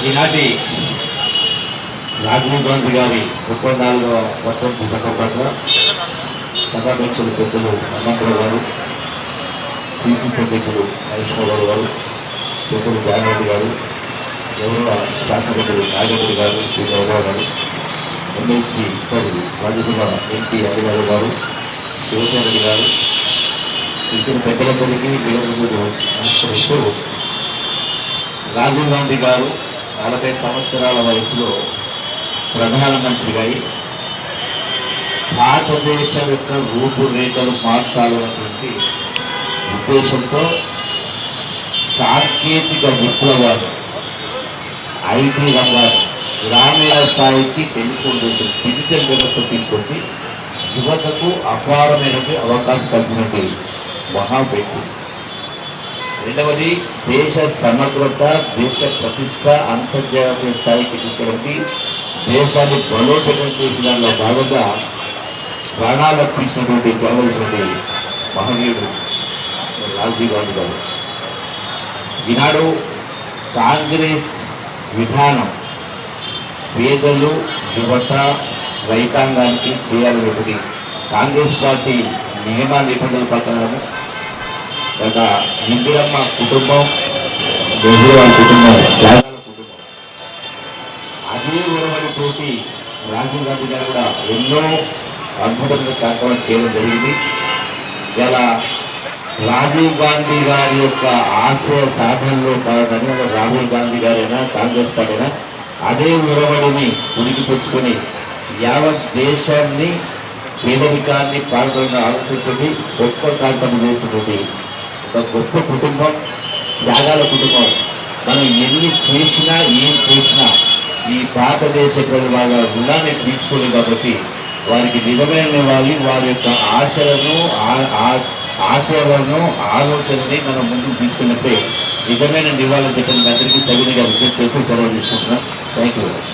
ఈనాటి రాజీవ్ గాంధీ గారి 34వ వర్ధంతి సందర్భంగా సభాధ్యక్షులు పెద్దలు హనుమంతరావు గారు, పిసిసి అధ్యక్షులు మహేష్ గౌడ్ గారు, పెద్దలు జానరెడ్డి గారు, గౌరవ శాసనసభ్యులు నాగరెడ్డి గారు, పి గౌరవ గారు, ఎమ్మెల్సీ రాజ్యసభ ఎంపీ హరిగారు గారు, శివసేన రెడ్డి గారు, ఇచ్చిన పెద్దలందరికీ వీరందరూ నమస్కరిస్తూ, రాజీవ్ గాంధీ గారు 40 సంవత్సరాల వయసులో ప్రధానమంత్రిగా భారతదేశం యొక్క రూపురేఖలు మార్చాలన్నటువంటి ఉద్దేశంతో సాంకేతిక విప్లవాలు, ఐటీ రంగాలు, గ్రామీణ స్థాయికి టెలికమ్యూనికేషన్ డిజిటల్ వ్యవస్థ తీసుకొచ్చి యువతకు అపారమైనటువంటి అవకాశం కల్పినటువంటి మహా వ్యక్తి. రెండవది, దేశ సమగ్రత, దేశ ప్రతిష్ట అంతర్జాతీయ స్థాయికి తీసుకెళ్ళి దేశాన్ని బలోపేతం చేసిన దానిలో భాగంగా ప్రాణాలర్పించినటువంటి కావలసినటువంటి మహనీయుడు రాజీవ్ గాంధీ గారు. ఈనాడు కాంగ్రెస్ విధానం పేదలు, యువత, రైతాంగానికి చేయాలనేది కాంగ్రెస్ పార్టీ నియమ నిబంధనల ప్రకారం ఒక ఇందిరమ్మ కుటుంబం, నెహ్రూ కుటుంబం, త్యాగాల కుటుంబం, అదే ఉరవడితోటి రాజీవ్ గాంధీ గారు కూడా ఎన్నో అద్భుతమైన కార్యక్రమాలు చేయడం జరిగింది. ఇలా రాజీవ్ గాంధీ గారి యొక్క ఆశయ సాధనలో భాగంగా రాహుల్ గాంధీ గారైనా కాంగ్రెస్ పార్టీ అయినా అదే ఉరవడిని ఉనికి తెచ్చుకొని యావత్ దేశాన్ని పేదరికాన్ని పాల్గొన్న ఆలోచించి గొప్ప కార్యక్రమం చేస్తున్నది ఒక గొప్ప కుటుంబం, త్యాగాల కుటుంబం. మనం ఎన్ని చేసినా ఏం చేసినా ఈ భారతదేశ ప్రజల వాళ్ళ రుణాన్ని తీర్చుకోలేదు కాబట్టి వారికి నిజమైన నివాళి, వారి యొక్క ఆశయాలను ఆలోచనని మనం ముందుకు తీసుకున్నట్టే నిజమైన నివాళులు చెప్పిన అందరికీ సవినిగా విజ్ఞప్తి చేస్తూ సెలవు తీసుకుంటున్నాం. Thank you very much.